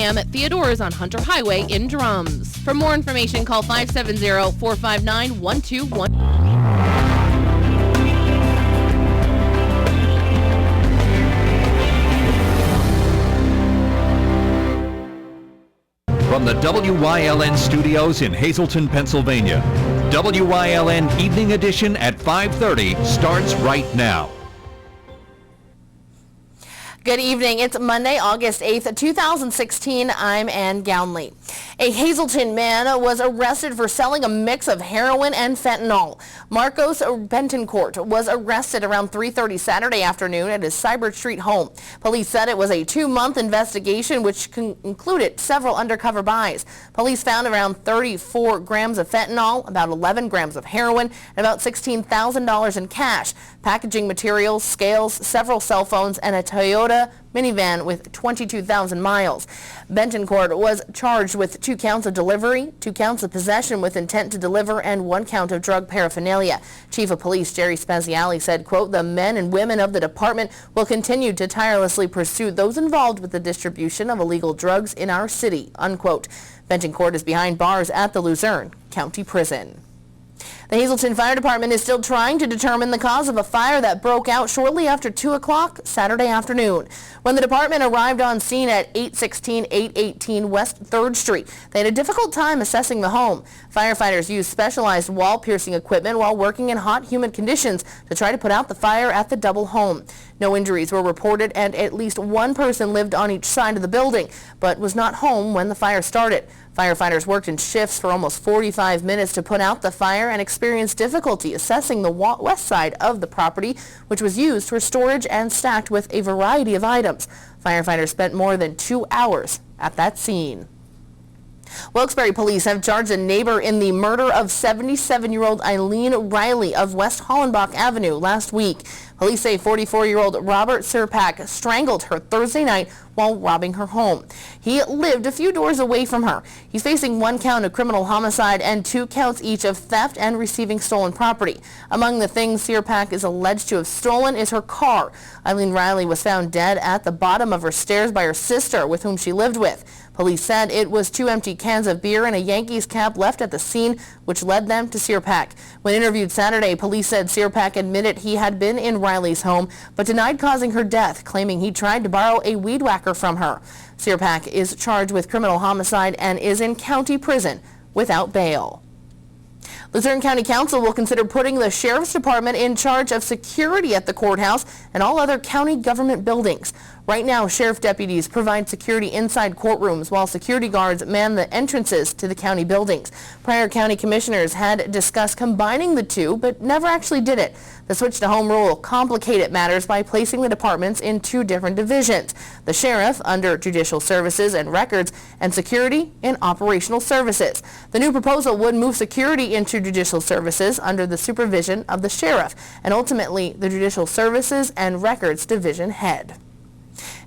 p.m. at Theodore's on Hunter Highway in Drums. For more information, call 570-459-1211. From the WYLN studios in Hazleton, Pennsylvania, WYLN Evening Edition at 5:30 starts right now. Good evening. It's Monday, August 8th, 2016. I'm Ann Gownley. A Hazleton man was arrested for selling a mix of heroin and fentanyl. Marcos Bentoncourt was arrested around 3:30 Saturday afternoon at his Cybert Street home. Police said it was a 2-month investigation which included several undercover buys. Police found around 34 grams of fentanyl, about 11 grams of heroin, and about $16,000 in cash, packaging materials, scales, several cell phones, and a Toyota minivan with 22,000 miles. Bentoncourt was charged with 2 counts of delivery, 2 counts of possession with intent to deliver, and 1 count of drug paraphernalia. Chief of Police Jerry Speziali said, quote, "The men and women of the department will continue to tirelessly pursue those involved with the distribution of illegal drugs in our city," unquote. Bentoncourt is behind bars at the Luzerne County Prison. The Hazleton Fire Department is still trying to determine the cause of a fire that broke out shortly after 2 o'clock Saturday afternoon. When the department arrived on scene at 818 West 3rd Street, they had a difficult time assessing the home. Firefighters used specialized wall-piercing equipment while working in hot, humid conditions to try to put out the fire at the double home. No injuries were reported, and at least 1 person lived on each side of the building, but was not home when the fire started. Firefighters worked in shifts for almost 45 minutes to put out the fire and experienced difficulty assessing the west side of the property, which was used for storage and stacked with a variety of items. Firefighters spent more than 2 hours at that scene. Wilkes-Barre police have charged a neighbor in the murder of 77-year-old Eileen Riley of West Hollenbach Avenue last week. Police say 44-year-old Robert Serpak strangled her Thursday night while robbing her home. He lived a few doors away from her. He's facing 1 count of criminal homicide and 2 counts each of theft and receiving stolen property. Among the things Serpak is alleged to have stolen is her car. Eileen Riley was found dead at the bottom of her stairs by her sister, with whom she lived with. Police said it was 2 empty cans of beer and a Yankees cap left at the scene, which led them to Serpak. When interviewed Saturday, police said Serpak admitted he had been in Riley's home, but denied causing her death, claiming he tried to borrow a weed whacker from her. Serpak is charged with criminal homicide and is in county prison without bail. Luzerne County Council will consider putting the Sheriff's Department in charge of security at the courthouse and all other county government buildings. Right now, sheriff deputies provide security inside courtrooms while security guards man the entrances to the county buildings. Prior county commissioners had discussed combining the two, but never actually did it. The switch to home rule complicated matters by placing the departments in 2 different divisions. The sheriff under judicial services and records, and security in operational services. The new proposal would move security into judicial services under the supervision of the sheriff, and ultimately the judicial services and records division head.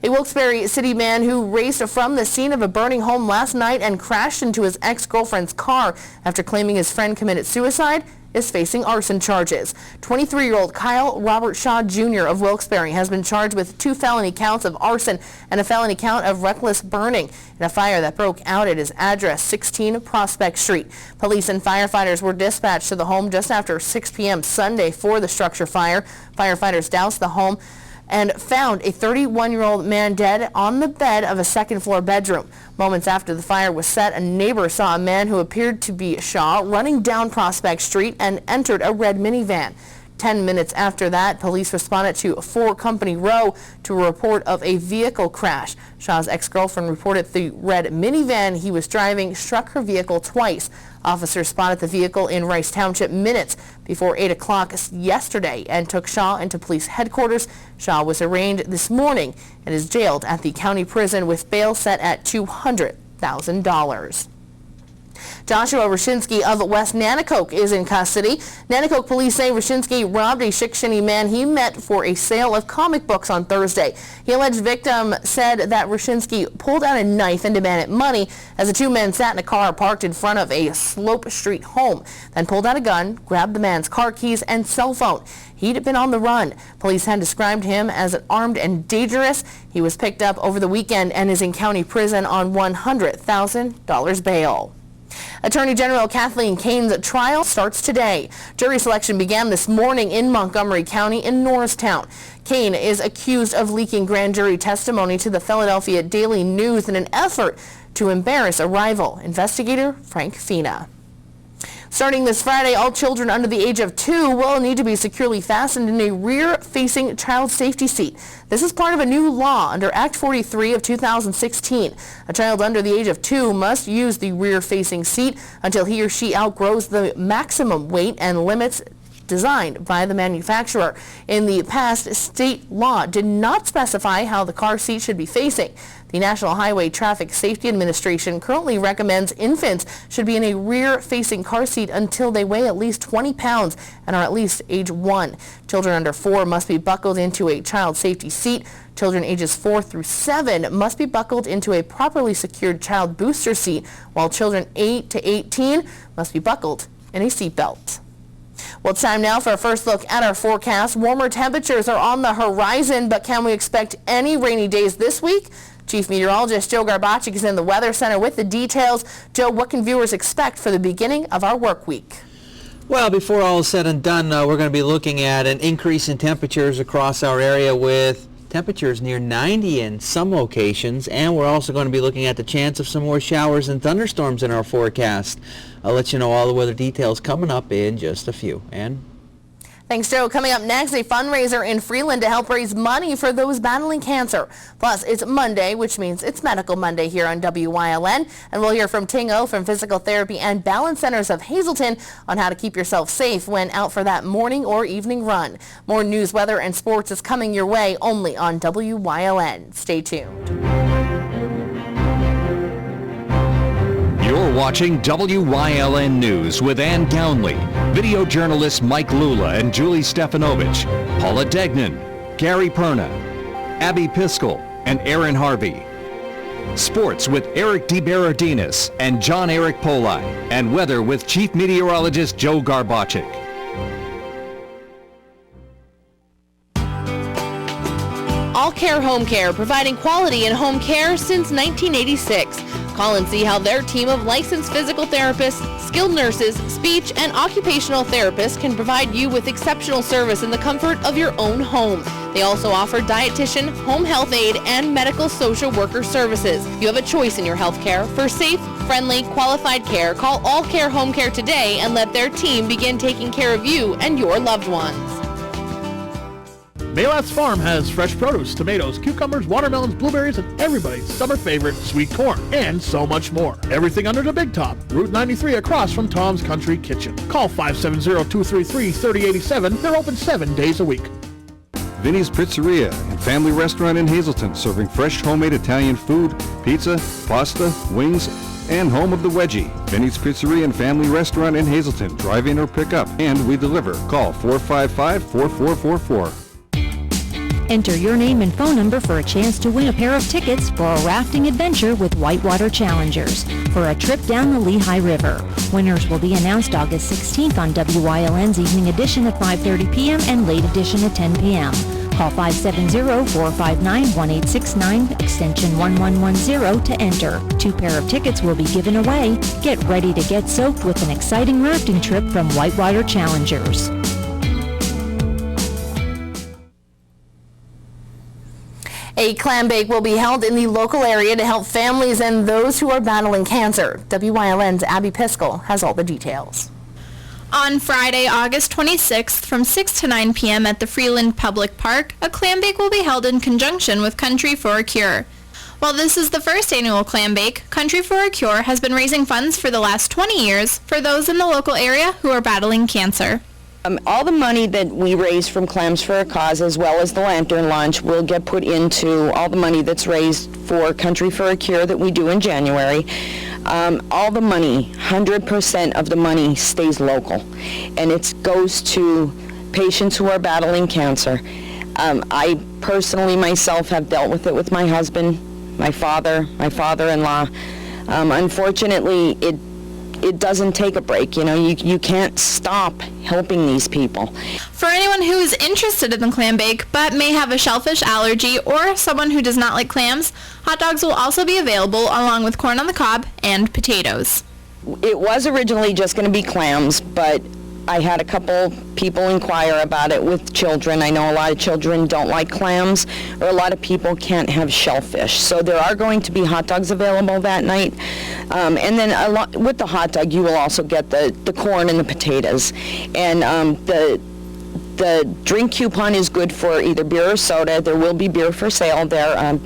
A Wilkes-Barre City man who raced from the scene of a burning home last night and crashed into his ex-girlfriend's car after claiming his friend committed suicide is facing arson charges. 23-year-old Kyle Robert Shaw Jr. of Wilkes-Barre has been charged with 2 felony counts of arson and a felony count of reckless burning in a fire that broke out at his address, 16 Prospect Street. Police and firefighters were dispatched to the home just after 6 p.m. Sunday for the structure fire. Firefighters doused the home and found a 31-year-old man dead on the bed of a second-floor bedroom. Moments after the fire was set, a neighbor saw a man who appeared to be Shaw running down Prospect Street and entered a red minivan. 10 minutes after that, police responded to 4 Company Row to a report of a vehicle crash. Shaw's ex-girlfriend reported the red minivan he was driving struck her vehicle twice. Officers spotted the vehicle in Rice Township minutes before 8 o'clock yesterday and took Shaw into police headquarters. Shaw was arraigned this morning and is jailed at the county prison with bail set at $200,000. Joshua Rashinsky of West Nanticoke is in custody. Nanticoke police say Rashinsky robbed a Shikshini man he met for a sale of comic books on Thursday. The alleged victim said that Rashinsky pulled out a knife and demanded money as the two men sat in a car parked in front of a Slope Street home, then pulled out a gun, grabbed the man's car keys and cell phone. He'd been on the run. Police had described him as armed and dangerous. He was picked up over the weekend and is in county prison on $100,000 bail. Attorney General Kathleen Kane's trial starts today. Jury selection began this morning in Montgomery County in Norristown. Kane is accused of leaking grand jury testimony to the Philadelphia Daily News in an effort to embarrass a rival. Investigator Frank Fina. Starting this Friday, all children under the age of 2 will need to be securely fastened in a rear-facing child safety seat. This is part of a new law under Act 43 of 2016. A child under the age of 2 must use the rear-facing seat until he or she outgrows the maximum weight and limits designed by the manufacturer. In the past, state law did not specify how the car seat should be facing. The National Highway Traffic Safety Administration currently recommends infants should be in a rear-facing car seat until they weigh at least 20 pounds and are at least age 1. Children under 4 must be buckled into a child safety seat. Children ages 4 through 7 must be buckled into a properly secured child booster seat, while children 8 to 18 must be buckled in a seatbelt. Well, it's time now for a first look at our forecast. Warmer temperatures are on the horizon, but can we expect any rainy days this week? Chief Meteorologist Joe Garbacik is in the Weather Center with the details. Joe, what can viewers expect for the beginning of our work week? Well, before all is said and done, we're going to be looking at an increase in temperatures across our area with temperatures near 90 in some locations, and we're also going to be looking at the chance of some more showers and thunderstorms in our forecast. I'll let you know all the weather details coming up in just a few. And thanks, Joe. Coming up next, a fundraiser in Freeland to help raise money for those battling cancer. Plus, it's Monday, which means it's Medical Monday here on WYLN. And we'll hear from Ting O from Physical Therapy and Balance Centers of Hazleton on how to keep yourself safe when out for that morning or evening run. More news, weather, and sports is coming your way only on WYLN. Stay tuned. You're watching WYLN News with Ann Gownley, video journalists Mike Lula and Julie Stefanovich, Paula Degnan, Gary Perna, Abby Piskel, and Aaron Harvey. Sports with Eric DeBerardinis and John Eric Poli, and weather with Chief Meteorologist Joe Garbacik. All Care Home Care, providing quality in home care since 1986. Call and see how their team of licensed physical therapists, skilled nurses, speech, and occupational therapists can provide you with exceptional service in the comfort of your own home. They also offer dietitian, home health aide, and medical social worker services. You have a choice in your health care. For safe, friendly, qualified care, call All Care Home Care today and let their team begin taking care of you and your loved ones. Maylath's Farm has fresh produce, tomatoes, cucumbers, watermelons, blueberries, and everybody's summer favorite, sweet corn, and so much more. Everything under the big top. Route 93 across from Tom's Country Kitchen. Call 570-233-3087. They're open 7 days a week. Vinny's Pizzeria and Family Restaurant in Hazleton, serving fresh homemade Italian food, pizza, pasta, wings, and home of the wedgie. Vinny's Pizzeria and Family Restaurant in Hazleton. Drive in or pick up, and we deliver. Call 455-4444. Enter your name and phone number for a chance to win a pair of tickets for a rafting adventure with Whitewater Challengers for a trip down the Lehigh River. Winners will be announced August 16th on WYLN's Evening Edition at 5:30 p.m. and Late Edition at 10 p.m. Call 570-459-1869, extension 1110 to enter. 2 pair of tickets will be given away. Get ready to get soaked with an exciting rafting trip from Whitewater Challengers. A clam bake will be held in the local area to help families and those who are battling cancer. WYLN's Abby Piskel has all the details. On Friday, August 26th from 6 to 9 p.m. at the Freeland Public Park, a clam bake will be held in conjunction with Country for a Cure. While this is the first annual clam bake, Country for a Cure has been raising funds for the last 20 years for those in the local area who are battling cancer. All the money that we raise from Clams for a Cause, as well as the Lantern Launch, will get put into all the money that's raised for Country for a Cure that we do in January. All the money, 100% of the money stays local, and it goes to patients who are battling cancer. I personally myself have dealt with it with my husband, my father-in-law. Unfortunately, it doesn't take a break. You know, you can't stop helping these people. For anyone who is interested in the clam bake but may have a shellfish allergy or someone who does not like clams, hot dogs will also be available along with corn on the cob and potatoes. It was originally just going to be clams, but I had a couple people inquire about it with children. I know a lot of children don't like clams, or a lot of people can't have shellfish. So there are going to be hot dogs available that night. And then with the hot dog, you will also get the corn and the potatoes. And the drink coupon is good for either beer or soda. There will be beer for sale there.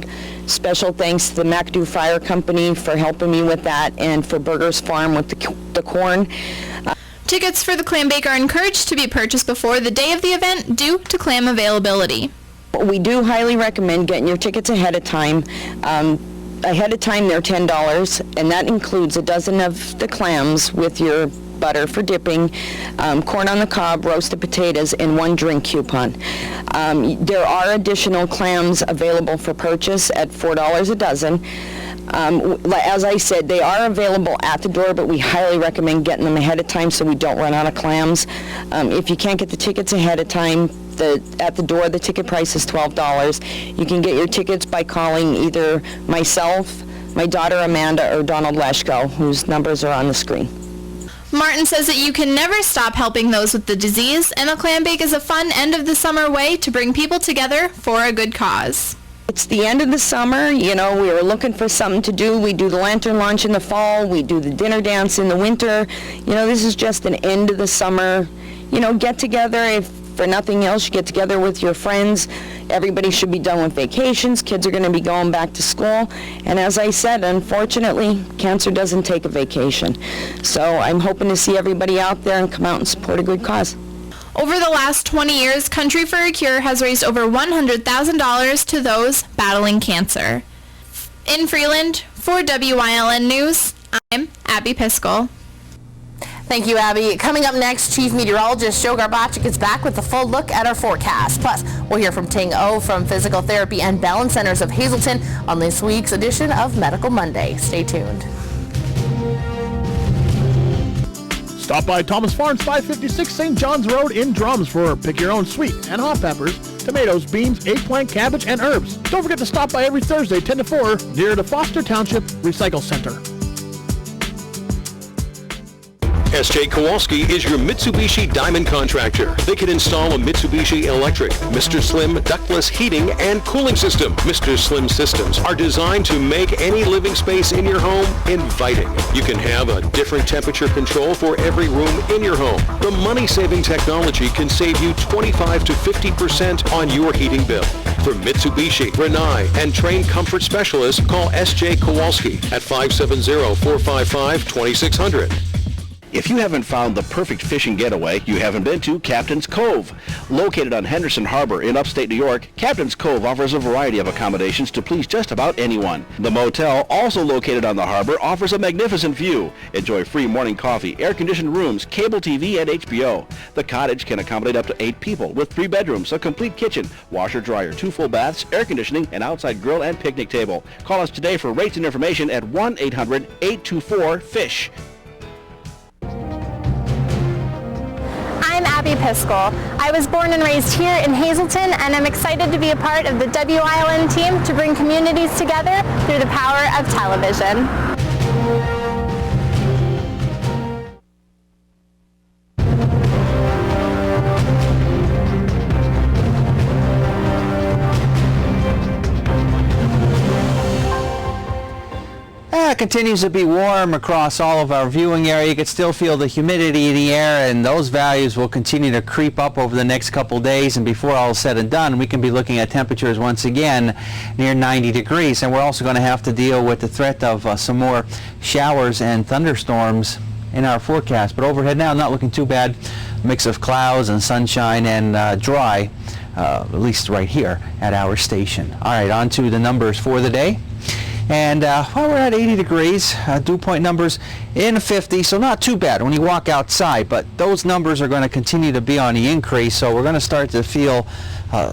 Special thanks to the McAdoo Fire Company for helping me with that, and for Burgers Farm with the corn. Tickets for the clam bake are encouraged to be purchased before the day of the event due to clam availability. We do highly recommend getting your tickets ahead of time. Ahead of time, they're $10, and that includes a dozen of the clams with your butter for dipping, corn on the cob, roasted potatoes, and one drink coupon. There are additional clams available for purchase at $4 a dozen. As I said, they are available at the door, but we highly recommend getting them ahead of time so we don't run out of clams. If you can't get the tickets ahead of time, at the door, the ticket price is $12. You can get your tickets by calling either myself, my daughter Amanda, or Donald Leschko, whose numbers are on the screen. Martin says that you can never stop helping those with the disease, and the clam bake is a fun end of the summer way to bring people together for a good cause. It's the end of the summer, you know, we were looking for something to do. We do the Lantern Launch in the fall, we do the dinner dance in the winter. You know, this is just an end of the summer, you know, get together. If for nothing else, you get together with your friends. Everybody should be done with vacations. Kids are going to be going back to school. And as I said, unfortunately, cancer doesn't take a vacation. So I'm hoping to see everybody out there and come out and support a good cause. Over the last 20 years, Country for a Cure has raised over $100,000 to those battling cancer. In Freeland, for WYLN News, I'm Abby Piskel. Thank you, Abby. Coming up next, Chief Meteorologist Joe Garbacik is back with a full look at our forecast. Plus, we'll hear from Ting O from Physical Therapy and Balance Centers of Hazleton on this week's edition of Medical Monday. Stay tuned. Stop by Thomas Farms, 556 St. John's Road in Drums for pick your own sweet and hot peppers, tomatoes, beans, eggplant, cabbage, and herbs. Don't forget to stop by every Thursday, 10 to 4, near the Foster Township Recycle Center. S.J. Kowalski is your Mitsubishi Diamond contractor. They can install a Mitsubishi electric, Mr. Slim ductless heating and cooling system. Mr. Slim systems are designed to make any living space in your home inviting. You can have a different temperature control for every room in your home. The money-saving technology can save you 25 to 50% on your heating bill. For Mitsubishi, Rinnai, and trained comfort specialists, call S.J. Kowalski at 570-455-2600. If you haven't found the perfect fishing getaway, you haven't been to Captain's Cove. Located on Henderson Harbor in upstate New York, Captain's Cove offers a variety of accommodations to please just about anyone. The motel, also located on the harbor, offers a magnificent view. Enjoy free morning coffee, air-conditioned rooms, cable TV, and HBO. The cottage can accommodate up to 8 people with 3 bedrooms, a complete kitchen, washer, dryer, 2 full baths, air conditioning, an outside grill, and picnic table. Call us today for rates and information at 1-800-824-FISH. I'm Abby Piskel. I was born and raised here in Hazleton, and I'm excited to be a part of the WYLN team to bring communities together through the power of television. It continues to be warm across all of our viewing area. You can still feel the humidity in the air, and those values will continue to creep up over the next couple days. And before all is said and done, we can be looking at temperatures once again near 90 degrees. And we're also going to have to deal with the threat of some more showers and thunderstorms in our forecast. But overhead now, not looking too bad. mix of clouds and sunshine and dry, at least right here at our station. All right, on to the numbers for the day. And well, we're at 80 degrees, dew point numbers in 50, so not too bad when you walk outside, but those numbers are going to continue to be on the increase, so we're going to start to feel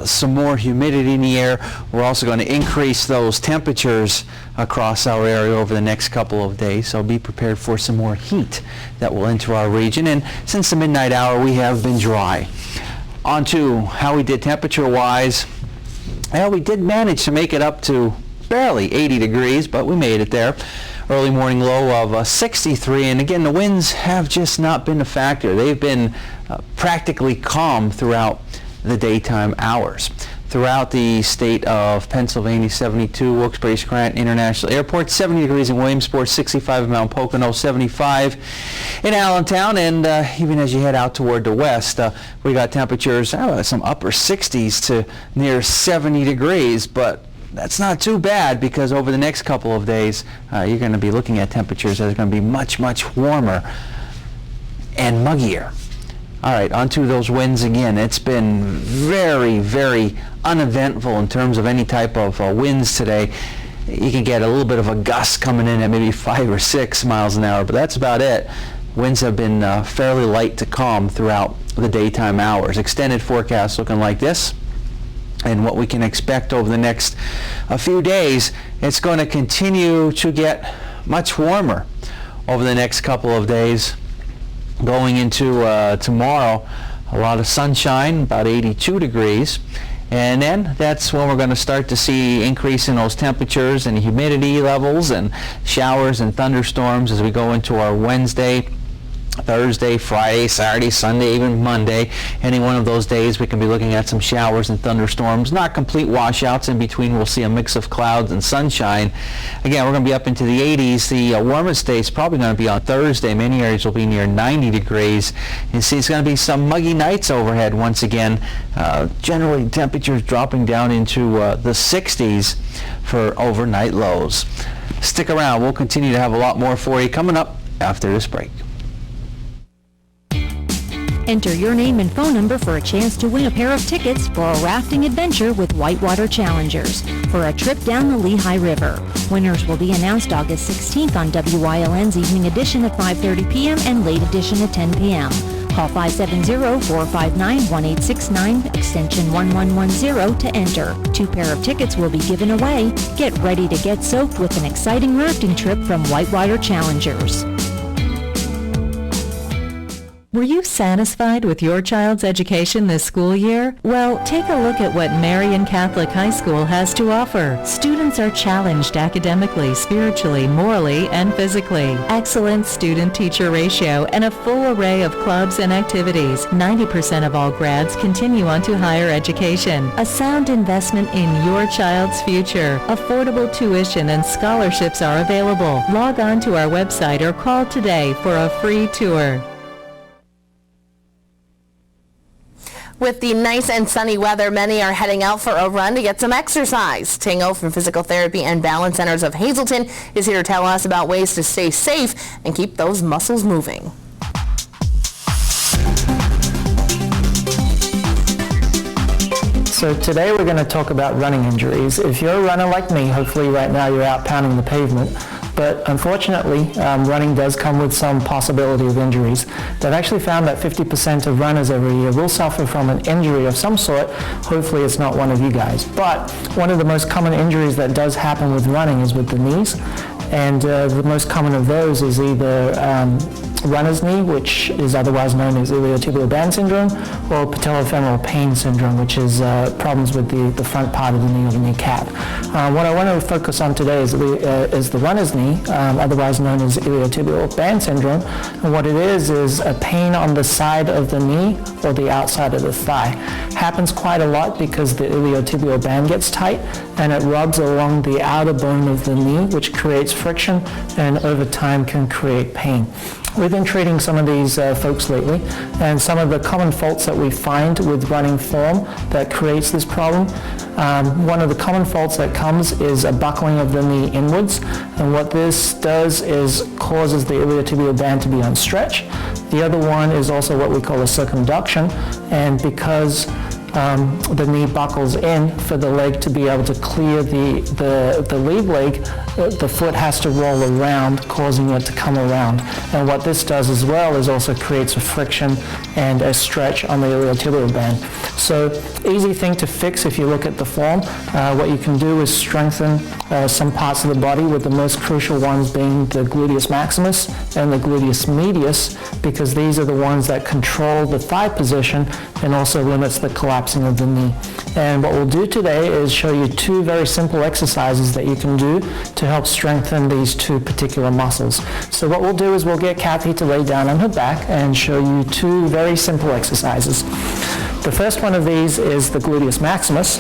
some more humidity in the air. We're also going to increase those temperatures across our area over the next couple of days, so be prepared for some more heat that will enter our region. And since the midnight hour, we have been dry. On to how we did temperature-wise. Well, we did manage to make it up to barely 80 degrees, but we made it there. Early morning low of 63, and again, the winds have just not been a factor. They've been practically calm throughout the daytime hours. Throughout the state of Pennsylvania, 72, Wilkes-Barre-Scranton International Airport, 70 degrees in Williamsport, 65 in Mount Pocono, 75 in Allentown, and even as you head out toward the west, we got temperatures, some upper 60s to near 70 degrees, but that's not too bad because over the next couple of days, you're going to be looking at temperatures that are going to be much, much warmer and muggier. All right, onto those winds again. It's been very, very uneventful in terms of any type of winds today. You can get a little bit of a gust coming in at maybe 5 or 6 miles an hour, but that's about it. Winds have been fairly light to calm throughout the daytime hours. Extended forecast looking like this. And what we can expect over the next few days, it's going to continue to get much warmer over the next couple of days. Going into tomorrow, a lot of sunshine, about 82 degrees. And then that's when we're going to start to see increase in those temperatures and humidity levels and showers and thunderstorms as we go into our Wednesday, Thursday, Friday, Saturday, Sunday, even Monday. Any one of those days we can be looking at some showers and thunderstorms. Not complete washouts. In between we'll see a mix of clouds and sunshine. Again, we're going to be up into the 80s. The warmest day is probably going to be on Thursday. Many areas will be near 90 degrees. You see it's going to be some muggy nights overhead once again. Generally temperatures dropping down into the 60s for overnight lows. Stick around. We'll continue to have a lot more for you coming up after this break. Enter your name and phone number for a chance to win a pair of tickets for a rafting adventure with Whitewater Challengers for a trip down the Lehigh River. Winners will be announced August 16th on WYLN's Evening Edition at 5:30 p.m. and Late Edition at 10 p.m. Call 570-459-1869, extension 1110 to enter. 2 pair of tickets will be given away. Get ready to get soaked with an exciting rafting trip from Whitewater Challengers. Were you satisfied with your child's education this school year? Well, take a look at what Marian Catholic High School has to offer. Students are challenged academically, spiritually, morally, and physically. Excellent student-teacher ratio and a full array of clubs and activities. 90% of all grads continue on to higher education. A sound investment in your child's future. Affordable tuition and scholarships are available. Log on to our website or call today for a free tour. With the nice and sunny weather, many are heading out for a run to get some exercise. Tingo from Physical Therapy and Balance Centers of Hazleton is here to tell us about ways to stay safe and keep those muscles moving. So today we're going to talk about running injuries. If you're a runner like me, hopefully right now you're out pounding the pavement. But unfortunately, running does come with some possibility of injuries. They've actually found that 50% of runners every year will suffer from an injury of some sort. Hopefully it's not one of you guys. But one of the most common injuries that does happen with running is with the knees. And the most common of those is either runner's knee, which is otherwise known as iliotibial band syndrome, or patellofemoral pain syndrome, which is problems with the front part of the knee or the kneecap. What I want to focus on today is the runner's knee, otherwise known as iliotibial band syndrome. And what it is a pain on the side of the knee or the outside of the thigh. Happens quite a lot because the iliotibial band gets tight and it rubs along the outer bone of the knee, which creates friction and over time can create pain. We've been treating some of these folks lately, and some of the common faults that we find with running form that creates this problem. One of the common faults that comes is a buckling of the knee inwards, and what this does is causes the iliotibial band to be on stretch. The other one is also what we call a circumduction, and because the knee buckles in for the leg to be able to clear the lead leg, the foot has to roll around, causing it to come around. And what this does as well is also creates a friction and a stretch on the iliotibial band. So easy thing to fix if you look at the form. What you can do is strengthen some parts of the body, with the most crucial ones being the gluteus maximus and the gluteus medius, because these are the ones that control the thigh position and also limits the collapsing of the knee. And what we'll do today is show you two very simple exercises that you can do to help strengthen these two particular muscles. So what we'll do is we'll get Kathy to lay down on her back and show you two very simple exercises. The first one of these is the gluteus maximus.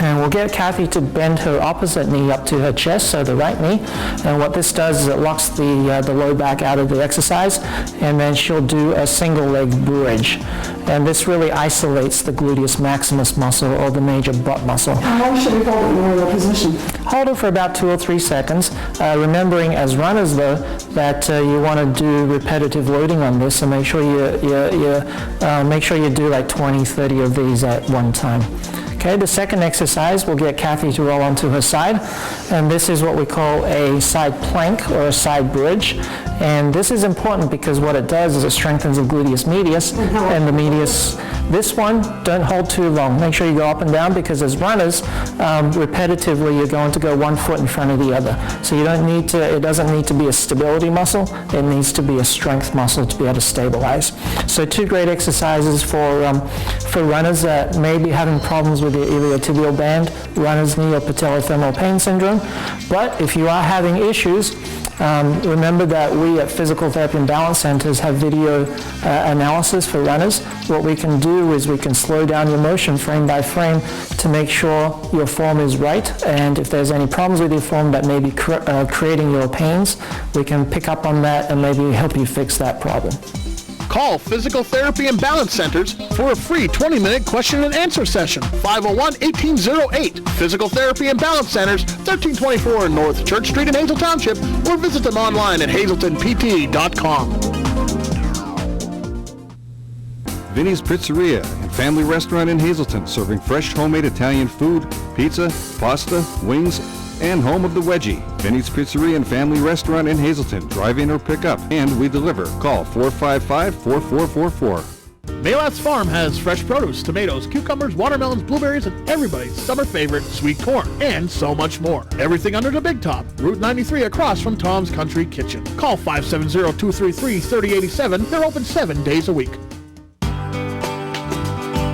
And we'll get Kathy to bend her opposite knee up to her chest, so the right knee. And what this does is it locks the low back out of the exercise, and then she'll do a single leg bridge. And this really isolates the gluteus maximus muscle, or the major butt muscle. How long should we hold it in the position? Hold it for about 2 or 3 seconds, remembering as runners though that you want to do repetitive loading on this, so make sure you do like 20, 30 of these at one time. Okay, the second exercise, we'll get Kathy to roll onto her side, and this is what we call a side plank or a side bridge. And this is important because what it does is it strengthens the gluteus medius and the medius. This one, don't hold too long. Make sure you go up and down, because as runners, repetitively you're going to go one foot in front of the other. So you don't need to, it doesn't need to be a stability muscle, it needs to be a strength muscle to be able to stabilize. So two great exercises for runners that may be having problems with the iliotibial band, runner's knee or patellofemoral pain syndrome. But if you are having issues, remember that we at Physical Therapy and Balance Centers have video analysis for runners. What we can do is we can slow down your motion frame by frame to make sure your form is right, and if there's any problems with your form that may be creating your pains, we can pick up on that and maybe help you fix that problem. Call Physical Therapy and Balance Centers for a free 20-minute question and answer session. 501-1808. Physical Therapy and Balance Centers, 1324 North Church Street in Hazel Township, or visit them online at hazeltonpt.com. Vinny's Pizzeria and Family Restaurant in Hazelton, serving fresh homemade Italian food, pizza, pasta, wings, and home of the wedgie. Vinny's Pizzeria and Family Restaurant in Hazelton. Drive-in or pick up, and we deliver. Call 455-4444. Malat's Farm has fresh produce, tomatoes, cucumbers, watermelons, blueberries, and everybody's summer favorite, sweet corn, and so much more. Everything under the big top. Route 93 across from Tom's Country Kitchen. Call 570-233-3087. They're open 7 days a week.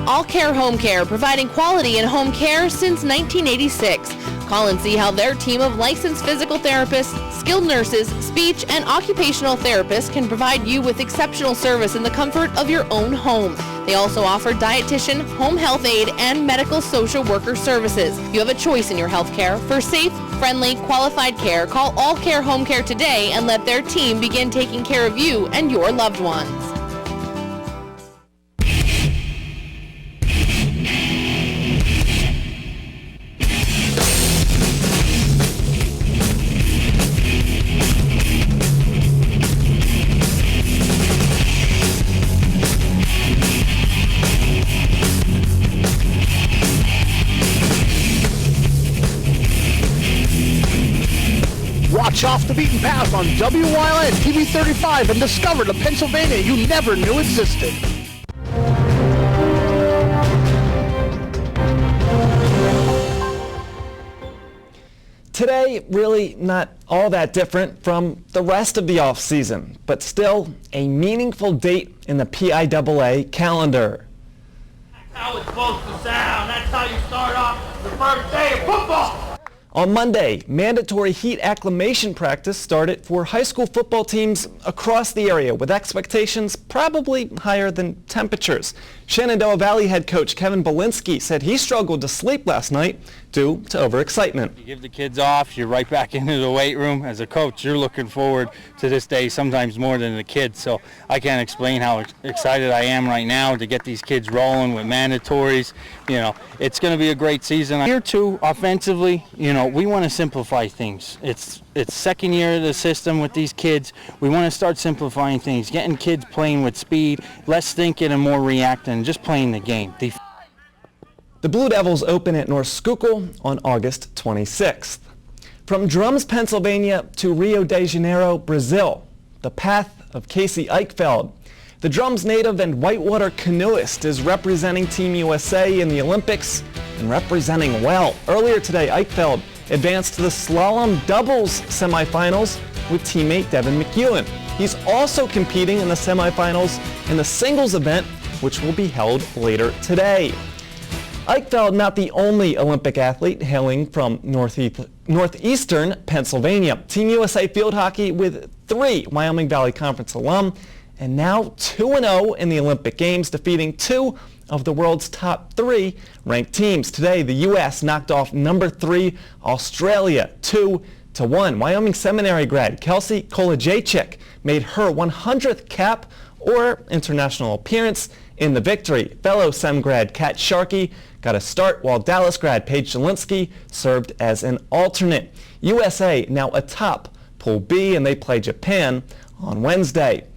All Care Home Care, providing quality in home care since 1986. Call and see how their team of licensed physical therapists, skilled nurses, speech, and occupational therapists can provide you with exceptional service in the comfort of your own home. They also offer dietitian, home health aide, and medical social worker services. You have a choice in your health care. For safe, friendly, qualified care, call All Care Home Care today and let their team begin taking care of you and your loved ones. Watch Off the Beaten Path on WYLN TV 35 and discover the Pennsylvania you never knew existed. Today, really not all that different from the rest of the off-season, but still a meaningful date in the PIAA calendar. That's how it's supposed to sound. That's how you start off the first day of football. On Monday, mandatory heat acclimation practice started for high school football teams across the area, with expectations probably higher than temperatures. Shenandoah Valley head coach Kevin Belinsky said he struggled to sleep last night due to overexcitement. You give the kids off, you're right back into the weight room. As a coach, you're looking forward to this day sometimes more than the kids. So I can't explain how excited I am right now to get these kids rolling with mandatories. You know, it's going to be a great season. Year two, offensively, you know, we want to simplify things. It's second year of the system with these kids. We want to start simplifying things, getting kids playing with speed, less thinking and more reacting, just playing the game. The Blue Devils open at North Schuylkill on August 26th. From Drums, Pennsylvania to Rio de Janeiro, Brazil, the path of Casey Eichfeld. The Drums native and whitewater canoeist is representing Team USA in the Olympics and representing well. Earlier today, Eichfeld advanced to the slalom doubles semifinals with teammate Devin McEwen. He's also competing in the semifinals in the singles event, which will be held later today. Eichfeld not the only Olympic athlete hailing from northeastern Pennsylvania. Team USA Field Hockey with 3 Wyoming Valley Conference alum and now 2-0 in the Olympic Games, defeating 2 of the world's top 3 ranked teams. Today, the U.S. knocked off number 3 Australia 2-1. Wyoming Seminary grad Kelsey Kolajczyk made her 100th cap or international appearance in the victory. Fellow Sem grad Kat Sharkey got a start, while Dallas grad Paige Zielinski served as an alternate. USA now atop Pool B, and they play Japan on Wednesday.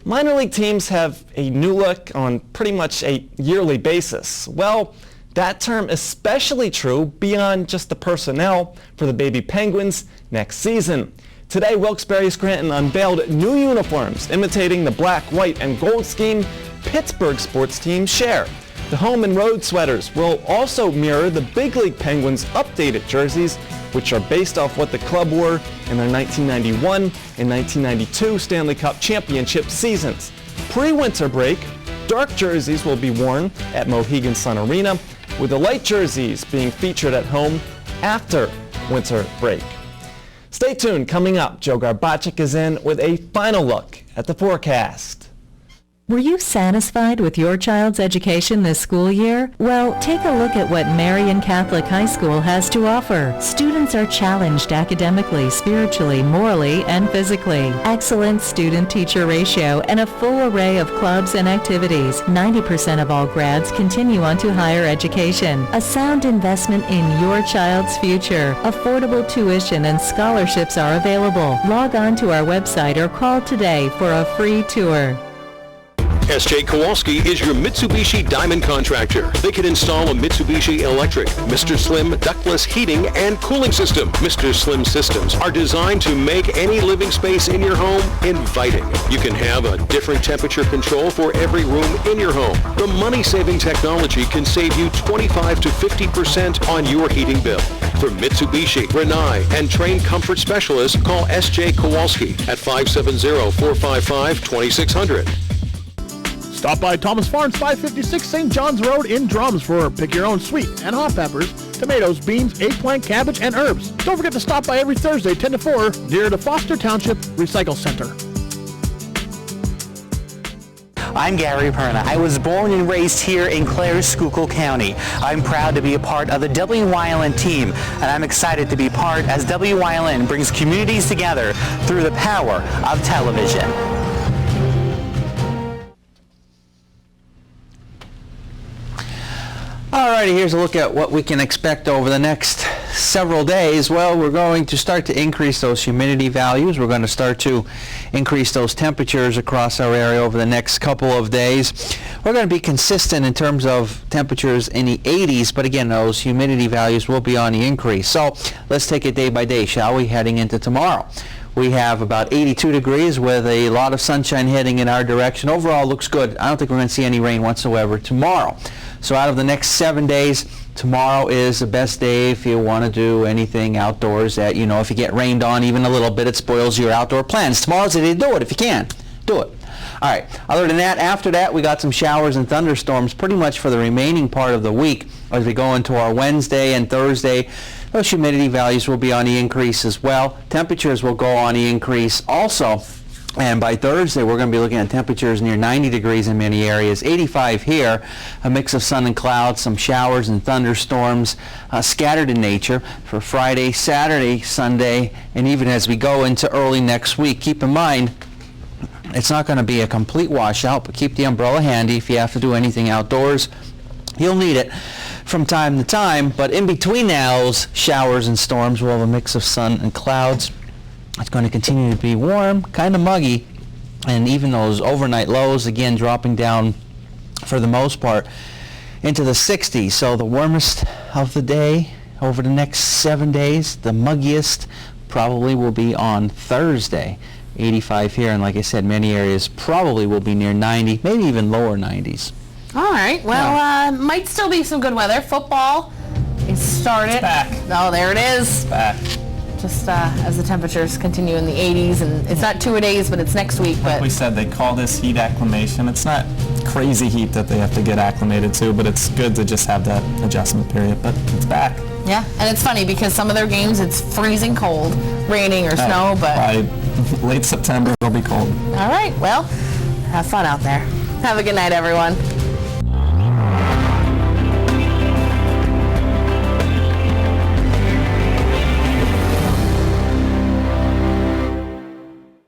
Minor league teams have a new look on pretty much a yearly basis. Well, that term especially true beyond just the personnel for the Baby Penguins next season. Today, Wilkes-Barre Scranton unveiled new uniforms imitating the black, white, and gold scheme Pittsburgh sports teams share. The home and road sweaters will also mirror the Big League Penguins' updated jerseys, which are based off what the club wore in their 1991 and 1992 Stanley Cup championship seasons. Pre-winter break, dark jerseys will be worn at Mohegan Sun Arena, with the light jerseys being featured at home after winter break. Stay tuned. Coming up, Joe Garbacik is in with a final look at the forecast. Were you satisfied with your child's education this school year? Well, take a look at what Marian Catholic High School has to offer. Students are challenged academically, spiritually, morally, and physically. Excellent student-teacher ratio and a full array of clubs and activities. 90% of all grads continue on to higher education. A sound investment in your child's future. Affordable tuition and scholarships are available. Log on to our website or call today for a free tour. S.J. Kowalski is your Mitsubishi Diamond contractor. They can install a Mitsubishi electric, Mr. Slim ductless heating and cooling system. Mr. Slim systems are designed to make any living space in your home inviting. You can have a different temperature control for every room in your home. The money-saving technology can save you 25 to 50% on your heating bill. For Mitsubishi, Rinnai, and trained comfort specialists, call S.J. Kowalski at 570-455-2600. Stop by Thomas Farms, 556 St. John's Road in Drums for pick your own sweet and hot peppers, tomatoes, beans, eggplant, cabbage, and herbs. Don't forget to stop by every Thursday 10 to 4 near the Foster Township Recycle Center. I'm Gary Perna. I was born and raised here in Clare, Schuylkill County. I'm proud to be a part of the WYLN team, and I'm excited to be part as WYLN brings communities together through the power of television. Alrighty, here's a look at what we can expect over the next several days. Well, we're going to start to increase those humidity values. We're going to start to increase those temperatures across our area over the next couple of days. We're going to be consistent in terms of temperatures in the 80s, but again, those humidity values will be on the increase. So let's take it day by day, shall we, heading into tomorrow. We have about 82 degrees with a lot of sunshine heading in our direction. Overall, looks good. I don't think we're going to see any rain whatsoever tomorrow. So out of the next 7 days, tomorrow is the best day if you want to do anything outdoors that, you know, if you get rained on even a little bit, it spoils your outdoor plans. Tomorrow's the day to do it if you can. Do it. All right. Other than that, after that, we got some showers and thunderstorms pretty much for the remaining part of the week as we go into our Wednesday and Thursday. Those humidity values will be on the increase as well. Temperatures will go on the increase also And by Thursday, we're going to be looking at temperatures near 90 degrees in many areas, 85 here, a mix of sun and clouds, some showers and thunderstorms scattered in nature for Friday, Saturday, Sunday, and even as we go into early next week. Keep in mind, it's not going to be a complete washout, but keep the umbrella handy if you have to do anything outdoors. You'll need it from time to time, but in between those showers and storms, we'll have a mix of sun and clouds. It's going to continue to be warm, kind of muggy, and even those overnight lows, again, dropping down for the most part into the 60s. So the warmest of the day over the next 7 days, the muggiest probably will be on Thursday, 85 here, and like I said, many areas probably will be near 90, maybe even lower 90s. All right, well, might still be some good weather. Football is started. It's back. Oh, there it is. It's back. Just as the temperatures continue in the 80s, and it's not 2 days, but it's next week. Like we said, they call this heat acclimation. It's not crazy heat that they have to get acclimated to, but it's good to just have that adjustment period. But it's back. Yeah, and it's funny because some of their games it's freezing cold, raining or snow, but by late September it'll be cold. All right, well, have fun out there. Have a good night, everyone.